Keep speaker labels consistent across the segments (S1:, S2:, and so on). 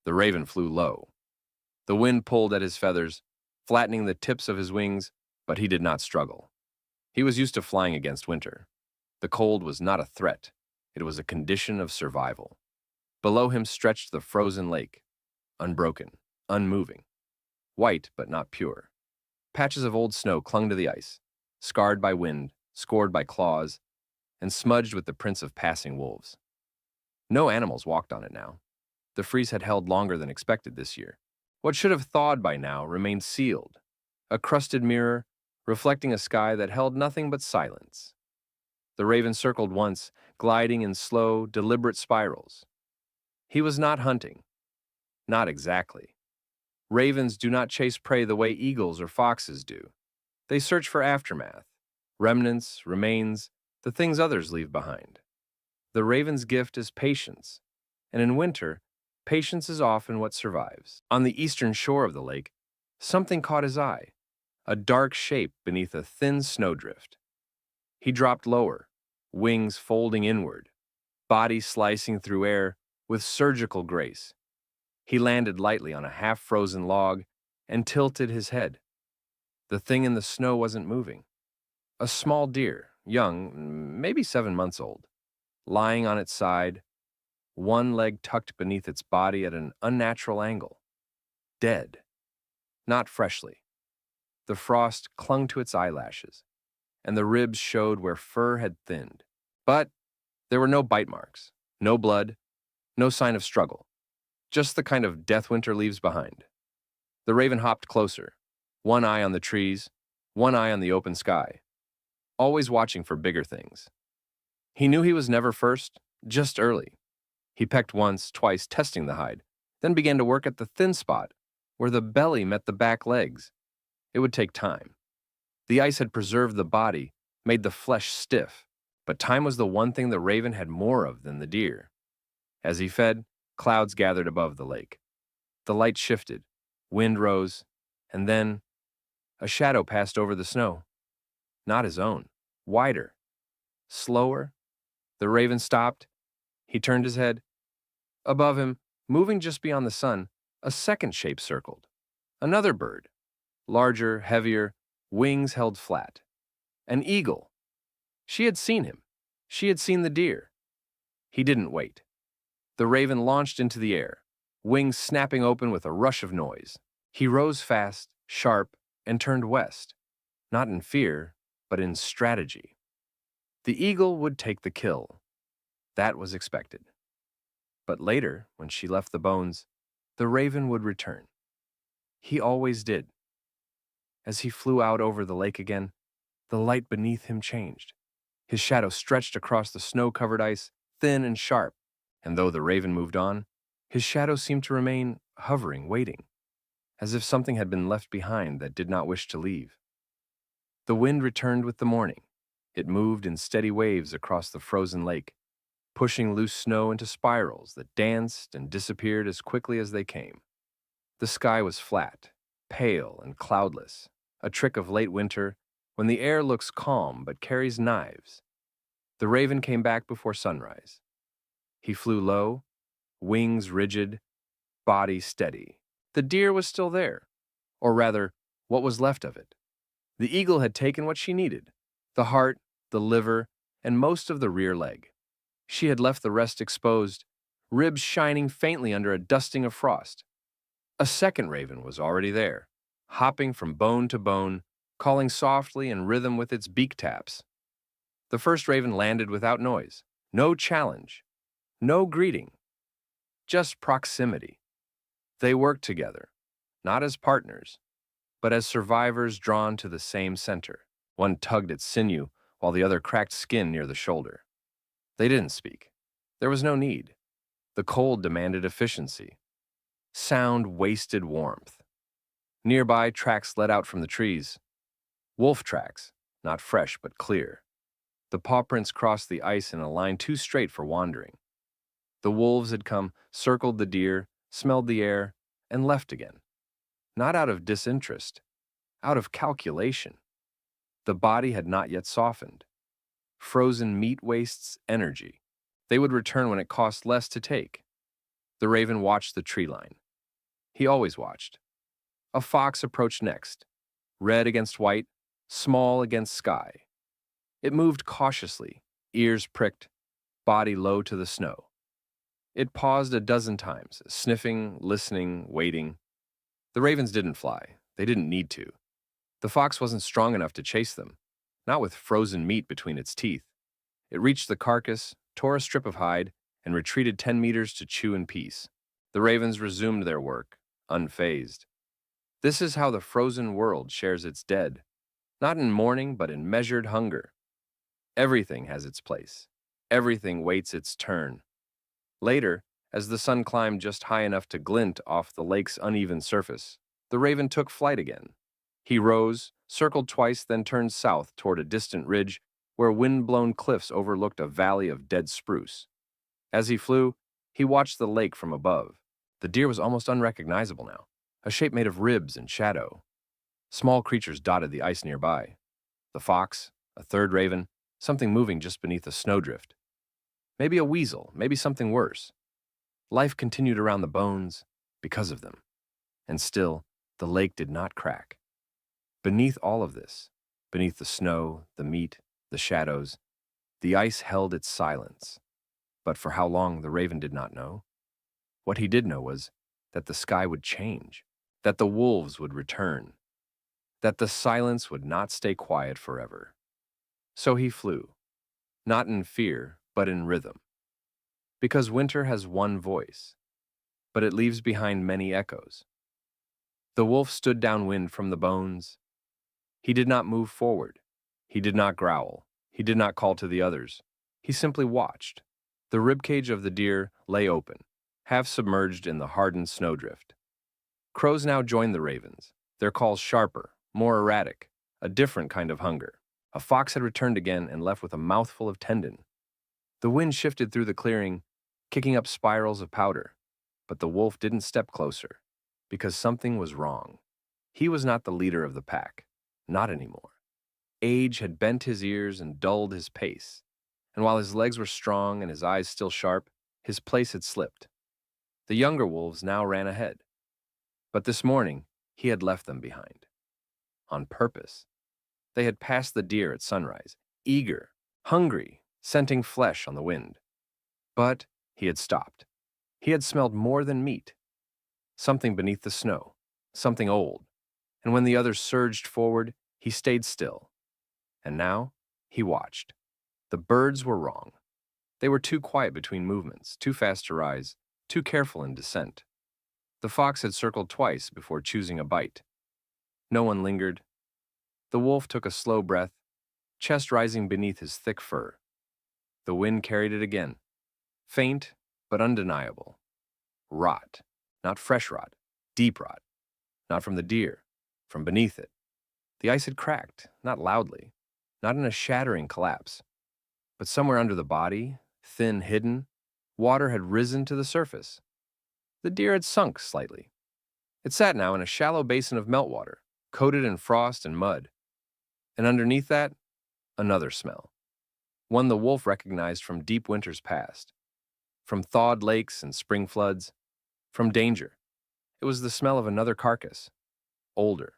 S1: The raven flew low. The wind pulled at his feathers, flattening the tips of his wings, but he did not struggle. He was used to flying against winter. The cold was not a threat. It was a condition of survival. Below him stretched the frozen lake, unbroken, unmoving, white but not pure. Patches of old snow clung to the ice, scarred by wind, scored by claws, and smudged with the prints of passing wolves. No animals walked on it now. The freeze had held longer than expected this year. What should have thawed by now remained sealed, a crusted mirror reflecting a sky that held nothing but silence. The raven circled once, gliding in slow, deliberate spirals. He was not hunting. Not exactly. Ravens do not chase prey the way eagles or foxes do. They search for aftermath, remnants, remains, the things others leave behind. The raven's gift is patience, and in winter, patience is often what survives. On the eastern shore of the lake, something caught his eye, a dark shape beneath a thin snowdrift. He dropped lower, wings folding inward, body slicing through air with surgical grace. He landed lightly on a half-frozen log and tilted his head. The thing in the snow wasn't moving. A small deer, young, maybe 7 months old, lying on its side, one leg tucked beneath its body at an unnatural angle. Dead. Not freshly. The frost clung to its eyelashes, and the ribs showed where fur had thinned. But there were no bite marks, no blood, no sign of struggle. Just the kind of death winter leaves behind. The raven hopped closer, one eye on the trees, one eye on the open sky, always watching for bigger things. He knew he was never first, just early. He pecked once, twice, testing the hide, then began to work at the thin spot, where the belly met the back legs. It would take time. The ice had preserved the body, made the flesh stiff, but time was the one thing the raven had more of than the deer. As he fed, clouds gathered above the lake. The light shifted, wind rose, and then a shadow passed over the snow. Not his own, wider, slower. The raven stopped. He turned his head. Above him, moving just beyond the sun, a second shape circled. Another bird, larger, heavier, wings held flat. An eagle. She had seen him. She had seen the deer. He didn't wait. The raven launched into the air, wings snapping open with a rush of noise. He rose fast, sharp, and turned west, not in fear, but in strategy. The eagle would take the kill. That was expected. But later, when she left the bones, the raven would return. He always did. As he flew out over the lake again, the light beneath him changed. His shadow stretched across the snow-covered ice, thin and sharp, and though the raven moved on, his shadow seemed to remain hovering, waiting, as if something had been left behind that did not wish to leave. The wind returned with the morning. It moved in steady waves across the frozen lake, pushing loose snow into spirals that danced and disappeared as quickly as they came. The sky was flat, pale, and cloudless, a trick of late winter when the air looks calm but carries knives. The raven came back before sunrise. He flew low, wings rigid, body steady. The deer was still there, or rather, what was left of it. The eagle had taken what she needed, the heart, the liver, and most of the rear leg. She had left the rest exposed, ribs shining faintly under a dusting of frost. A second raven was already there, hopping from bone to bone, calling softly in rhythm with its beak taps. The first raven landed without noise, no challenge, no greeting, just proximity. They worked together, not as partners, but as survivors drawn to the same center. One tugged at sinew, while the other cracked skin near the shoulder. They didn't speak. There was no need. The cold demanded efficiency. Sound wasted warmth. Nearby, tracks led out from the trees. Wolf tracks, not fresh but clear. The paw prints crossed the ice in a line too straight for wandering. The wolves had come, circled the deer, smelled the air, and left again. Not out of disinterest, out of calculation. The body had not yet softened. Frozen meat wastes energy. They would return when it cost less to take. The raven watched the tree line. He always watched. A fox approached next, red against white, small against sky. It moved cautiously, ears pricked, body low to the snow. It paused a dozen times, sniffing, listening, waiting. The ravens didn't fly. They didn't need to. The fox wasn't strong enough to chase them, not with frozen meat between its teeth. It reached the carcass, tore a strip of hide, and retreated 10 meters to chew in peace. The ravens resumed their work, unfazed. This is how the frozen world shares its dead, not in mourning, but in measured hunger. Everything has its place. Everything waits its turn. Later, as the sun climbed just high enough to glint off the lake's uneven surface, the raven took flight again. He rose, circled twice, then turned south toward a distant ridge where wind-blown cliffs overlooked a valley of dead spruce. As he flew, he watched the lake from above. The deer was almost unrecognizable now, a shape made of ribs and shadow. Small creatures dotted the ice nearby. The fox, a third raven, something moving just beneath a snowdrift. Maybe a weasel, maybe something worse. Life continued around the bones because of them. And still, the lake did not crack. Beneath all of this, beneath the snow, the meat, the shadows, the ice held its silence. But for how long, the raven did not know. What he did know was that the sky would change, that the wolves would return, that the silence would not stay quiet forever. So he flew, not in fear, but in rhythm. Because winter has one voice, but it leaves behind many echoes. The wolf stood downwind from the bones. He did not move forward. He did not growl. He did not call to the others. He simply watched. The ribcage of the deer lay open, half submerged in the hardened snowdrift. Crows now joined the ravens, their calls sharper, more erratic, a different kind of hunger. A fox had returned again and left with a mouthful of tendon. The wind shifted through the clearing, kicking up spirals of powder. But the wolf didn't step closer, because something was wrong. He was not the leader of the pack, not anymore. Age had bent his ears and dulled his pace, and while his legs were strong and his eyes still sharp, his place had slipped. The younger wolves now ran ahead. But this morning, he had left them behind. On purpose. They had passed the deer at sunrise, eager, hungry, scenting flesh on the wind. But he had stopped. He had smelled more than meat. Something beneath the snow, something old. And when the others surged forward, he stayed still. And now, he watched. The birds were wrong. They were too quiet between movements, too fast to rise, too careful in descent. The fox had circled twice before choosing a bite. No one lingered. The wolf took a slow breath, chest rising beneath his thick fur. The wind carried it again. Faint, but undeniable. Rot. Not fresh rot. Deep rot. Not from the deer. From beneath it. The ice had cracked, not loudly. Not in a shattering collapse. But somewhere under the body, thin, hidden, water had risen to the surface. The deer had sunk slightly. It sat now in a shallow basin of meltwater, coated in frost and mud. And underneath that, another smell. One the wolf recognized from deep winters past. From thawed lakes and spring floods. From danger. It was the smell of another carcass. Older.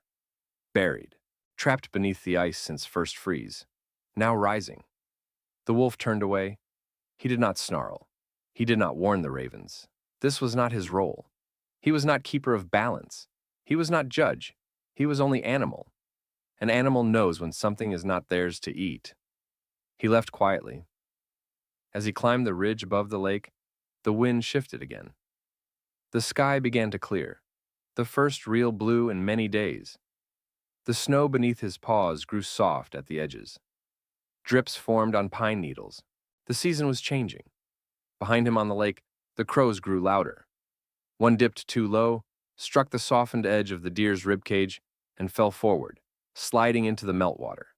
S1: Buried. Trapped beneath the ice since first freeze. Now rising. The wolf turned away. He did not snarl. He did not warn the ravens. This was not his role. He was not keeper of balance. He was not judge. He was only animal. An animal knows when something is not theirs to eat. He left quietly. As he climbed the ridge above the lake, the wind shifted again. The sky began to clear, the first real blue in many days. The snow beneath his paws grew soft at the edges. Drips formed on pine needles. The season was changing. Behind him on the lake, the crows grew louder. One dipped too low, struck the softened edge of the deer's ribcage, and fell forward, sliding into the meltwater.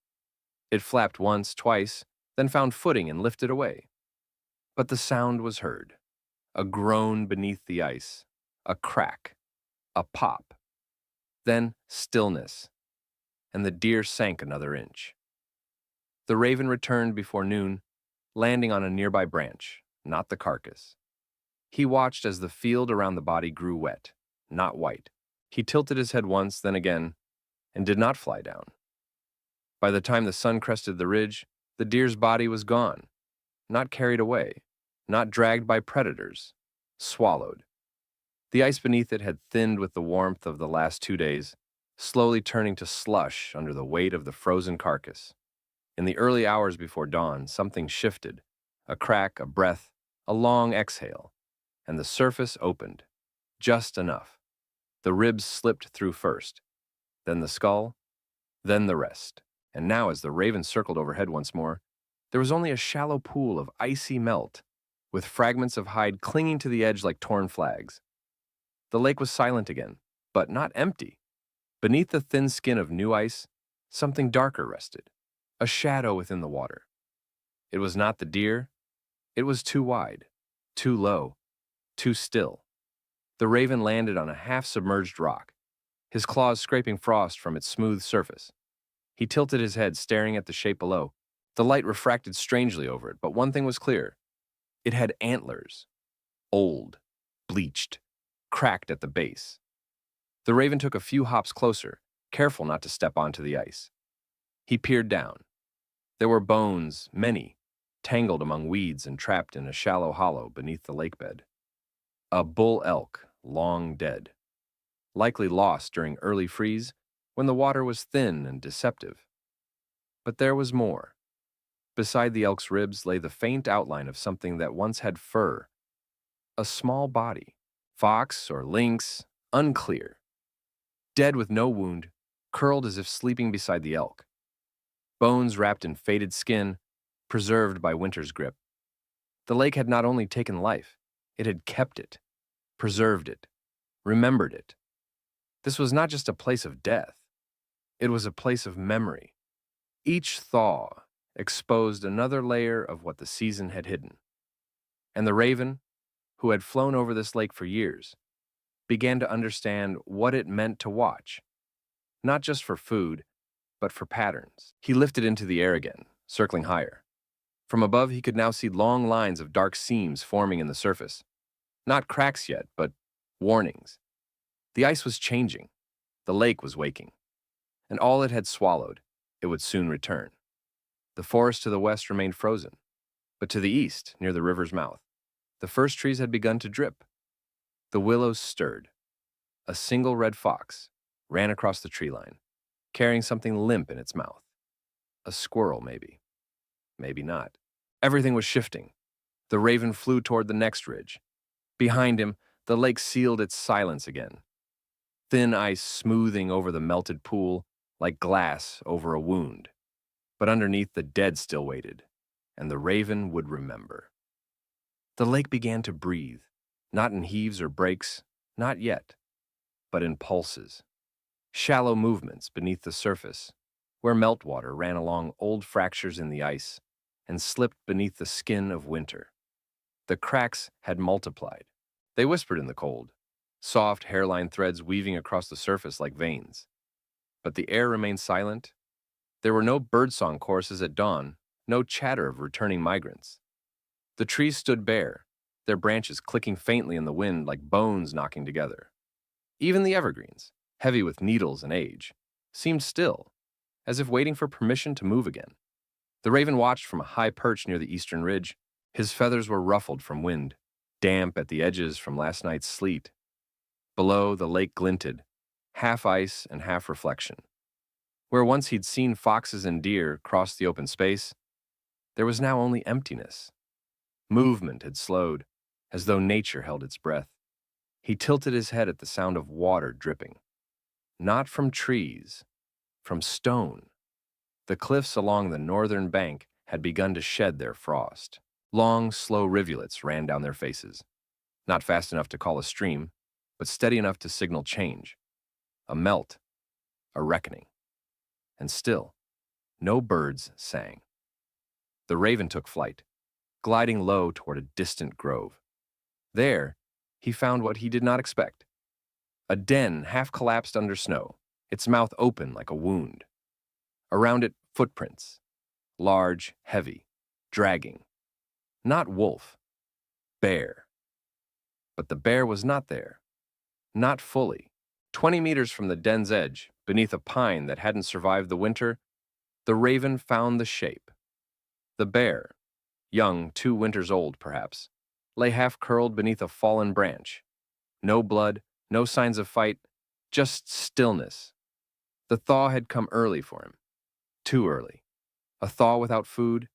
S1: It flapped once, twice, then found footing and lifted away. But the sound was heard. A groan beneath the ice, a crack, a pop. Then stillness, and the deer sank another inch. The raven returned before noon, landing on a nearby branch, not the carcass. He watched as the field around the body grew wet, not white. He tilted his head once, then again, and did not fly down. By the time the sun crested the ridge, the deer's body was gone, not carried away, not dragged by predators, swallowed. The ice beneath it had thinned with the warmth of the last 2 days, slowly turning to slush under the weight of the frozen carcass. In the early hours before dawn, something shifted, a crack, a breath, a long exhale, and the surface opened, just enough. The ribs slipped through first, then the skull, then the rest. And now, as the raven circled overhead once more, there was only a shallow pool of icy melt, with fragments of hide clinging to the edge like torn flags. The lake was silent again, but not empty. Beneath the thin skin of new ice, something darker rested, a shadow within the water. It was not the deer. It was too wide, too low, too still. The raven landed on a half-submerged rock, his claws scraping frost from its smooth surface. He tilted his head, staring at the shape below. The light refracted strangely over it, but one thing was clear. It had antlers, old, bleached, cracked at the base. The raven took a few hops closer, careful not to step onto the ice. He peered down. There were bones, many, tangled among weeds and trapped in a shallow hollow beneath the lake bed. A bull elk, long dead, likely lost during early freeze when the water was thin and deceptive. But there was more. Beside the elk's ribs lay the faint outline of something that once had fur. A small body, fox or lynx, unclear. Dead with no wound, curled as if sleeping beside the elk. Bones wrapped in faded skin, preserved by winter's grip. The lake had not only taken life, it had kept it, preserved it, remembered it. This was not just a place of death. It was a place of memory. Each thaw exposed another layer of what the season had hidden. And the raven, who had flown over this lake for years, began to understand what it meant to watch, not just for food, but for patterns. He lifted into the air again, circling higher. From above, he could now see long lines of dark seams forming in the surface. Not cracks yet, but warnings. The ice was changing. The lake was waking. And all it had swallowed, it would soon return. The forest to the west remained frozen, but to the east, near the river's mouth, the first trees had begun to drip. The willows stirred. A single red fox ran across the tree line, carrying something limp in its mouth. A squirrel, maybe. Maybe not. Everything was shifting. The raven flew toward the next ridge. Behind him, the lake sealed its silence again. Thin ice smoothing over the melted pool like glass over a wound. But underneath, the dead still waited, and the raven would remember. The lake began to breathe, not in heaves or breaks, not yet, but in pulses. Shallow movements beneath the surface, where meltwater ran along old fractures in the ice and slipped beneath the skin of winter. The cracks had multiplied. They whispered in the cold, soft hairline threads weaving across the surface like veins. But the air remained silent. There were no birdsong choruses at dawn, no chatter of returning migrants. The trees stood bare, their branches clicking faintly in the wind like bones knocking together. Even the evergreens, heavy with needles and age, seemed still, as if waiting for permission to move again. The raven watched from a high perch near the eastern ridge. His feathers were ruffled from wind, damp at the edges from last night's sleet. Below, the lake glinted, half ice and half reflection. Where once he'd seen foxes and deer cross the open space, there was now only emptiness. Movement had slowed, as though nature held its breath. He tilted his head at the sound of water dripping. Not from trees, from stone. The cliffs along the northern bank had begun to shed their frost. Long, slow rivulets ran down their faces. Not fast enough to call a stream, but steady enough to signal change. A melt, a reckoning. And still, no birds sang. The raven took flight, gliding low toward a distant grove. There, he found what he did not expect. A den half collapsed under snow, its mouth open like a wound. Around it, footprints, large, heavy, dragging. Not wolf, bear. But the bear was not there. Not fully. 20 meters from the den's edge, beneath a pine that hadn't survived the winter, the raven found the shape. The bear, young, 2 winters old perhaps, lay half-curled beneath a fallen branch. No blood, no signs of fight, just stillness. The thaw had come early for him. Too early. A thaw without food,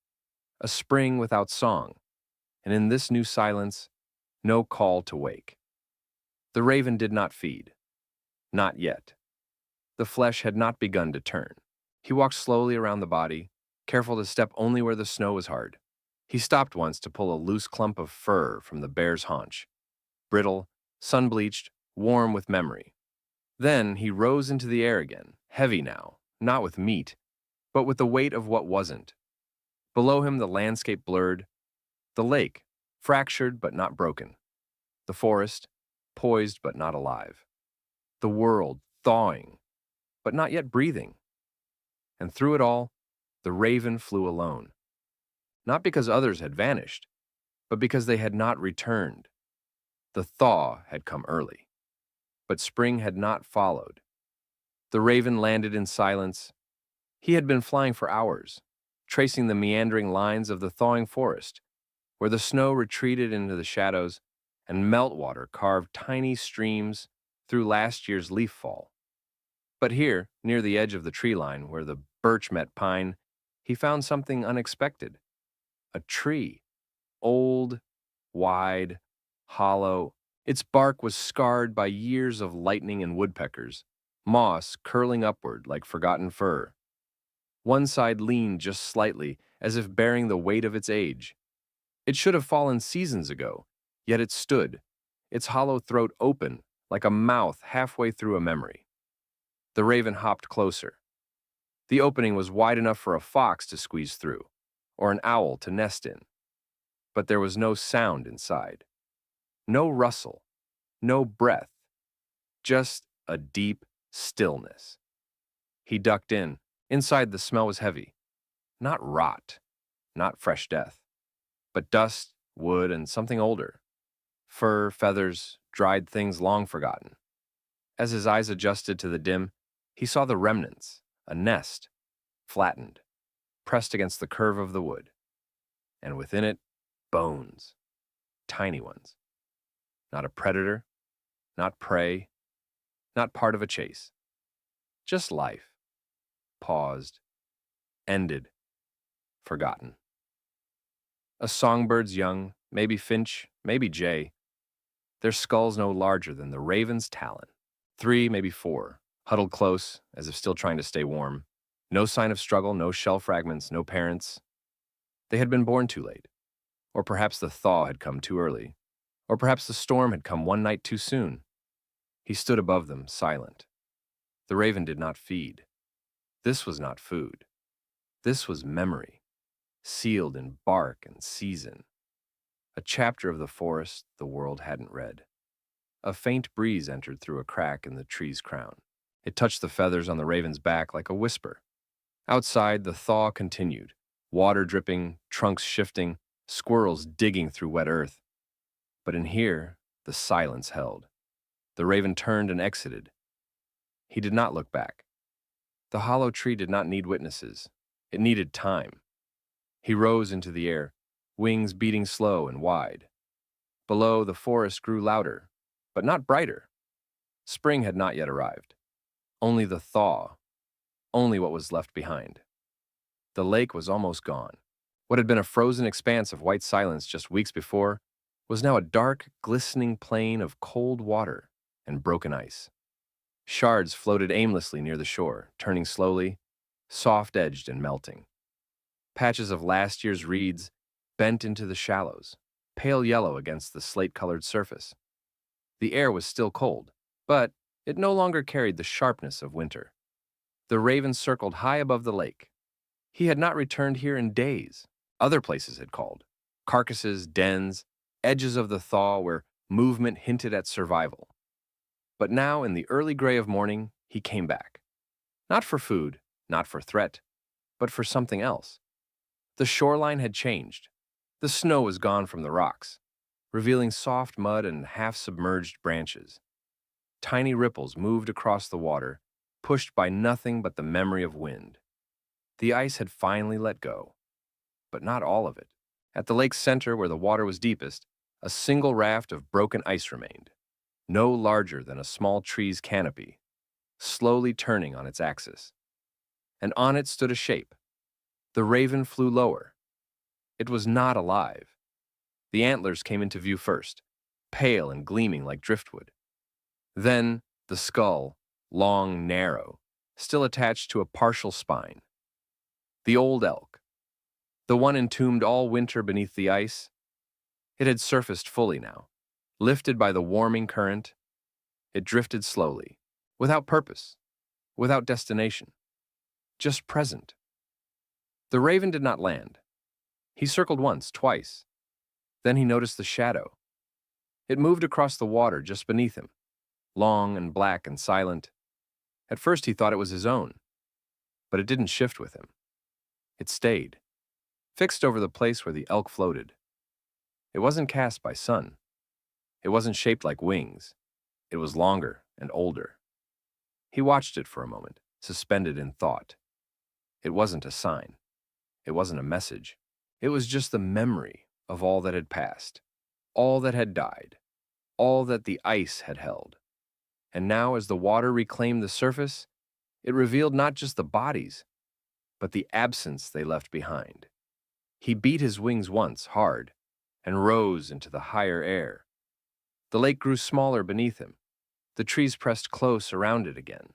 S1: a spring without song, and in this new silence, no call to wake. The raven did not feed. Not yet. The flesh had not begun to turn. He walked slowly around the body, careful to step only where the snow was hard. He stopped once to pull a loose clump of fur from the bear's haunch, brittle, sun-bleached, warm with memory. Then he rose into the air again, heavy now, not with meat, but with the weight of what wasn't. Below him the landscape blurred, the lake, fractured but not broken, the forest, poised but not alive, the world thawing, but not yet breathing. And through it all, the raven flew alone. Not because others had vanished, but because they had not returned. The thaw had come early, but spring had not followed. The raven landed in silence. He had been flying for hours, tracing the meandering lines of the thawing forest, where the snow retreated into the shadows and meltwater carved tiny streams through last year's leaf fall. But here, near the edge of the tree line, where the birch met pine, he found something unexpected. A tree, old, wide, hollow. Its bark was scarred by years of lightning and woodpeckers, moss curling upward like forgotten fur. One side leaned just slightly, as if bearing the weight of its age. It should have fallen seasons ago, yet it stood, its hollow throat open like a mouth halfway through a memory. The raven hopped closer. The opening was wide enough for a fox to squeeze through, or an owl to nest in. But there was no sound inside. No rustle, no breath, just a deep stillness. He ducked in. Inside the smell was heavy. Not rot, not fresh death, but dust, wood, and something older. Fur, feathers, dried things long forgotten. As his eyes adjusted to the dim, he saw the remnants, a nest, flattened, pressed against the curve of the wood. And within it, bones, tiny ones. Not a predator, not prey, not part of a chase. Just life. Paused, ended, forgotten. A songbird's young, maybe finch, maybe jay. Their skulls no larger than the raven's talon. 3, maybe 4, huddled close, as if still trying to stay warm. No sign of struggle, no shell fragments, no parents. They had been born too late. Or perhaps the thaw had come too early. Or perhaps the storm had come one night too soon. He stood above them, silent. The raven did not feed. This was not food. This was memory, sealed in bark and season. A chapter of the forest the world hadn't read. A faint breeze entered through a crack in the tree's crown. It touched the feathers on the raven's back like a whisper. Outside, the thaw continued, water dripping, trunks shifting, squirrels digging through wet earth. But in here, the silence held. The raven turned and exited. He did not look back. The hollow tree did not need witnesses. It needed time. He rose into the air, wings beating slow and wide. Below, the forest grew louder, but not brighter. Spring had not yet arrived. Only the thaw, only what was left behind. The lake was almost gone. What had been a frozen expanse of white silence just weeks before was now a dark, glistening plain of cold water and broken ice. Shards floated aimlessly near the shore, turning slowly, soft-edged and melting. Patches of last year's reeds bent into the shallows, pale yellow against the slate-colored surface. The air was still cold, but it no longer carried the sharpness of winter. The raven circled high above the lake. He had not returned here in days. Other places had called. Carcasses, dens, edges of the thaw where movement hinted at survival. But now, in the early gray of morning, he came back. Not for food, not for threat, but for something else. The shoreline had changed. The snow was gone from the rocks. revealing soft mud and half-submerged branches. Tiny ripples moved across the water, pushed by nothing but the memory of wind. The ice had finally let go, but not all of it. At the lake's center, where the water was deepest, a single raft of broken ice remained, no larger than a small tree's canopy, slowly turning on its axis. And on it stood a shape. The raven flew lower. It was not alive. The antlers came into view first, pale and gleaming like driftwood. Then the skull, long, narrow, still attached to a partial spine. The old elk, the one entombed all winter beneath the ice, it had surfaced fully now. Lifted by the warming current, it drifted slowly, without purpose, without destination, just present. The raven did not land. He circled once, twice. Then he noticed the shadow. It moved across the water just beneath him, long and black and silent. At first he thought it was his own, but it didn't shift with him. It stayed, fixed over the place where the elk floated. It wasn't cast by sun. It wasn't shaped like wings. It was longer and older. He watched it for a moment, suspended in thought. It wasn't a sign. It wasn't a message. It was just the memory of all that had passed, all that had died, all that the ice had held. And now, as the water reclaimed the surface, it revealed not just the bodies, but the absence they left behind. He beat his wings once, hard, and rose into the higher air. The lake grew smaller beneath him. The trees pressed close around it again.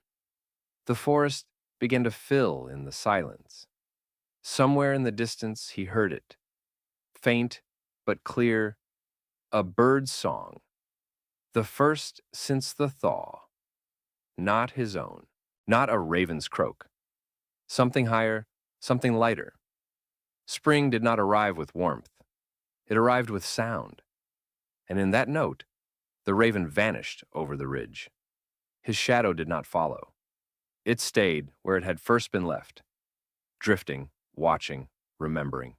S1: The forest began to fill in the silence. Somewhere in the distance he heard it, faint but clear, a bird's song, the first since the thaw. Not his own, not a raven's croak. Something higher, something lighter. Spring did not arrive with warmth. It arrived with sound. And in that note, the raven vanished over the ridge. His shadow did not follow. It stayed where it had first been left, drifting, watching, remembering.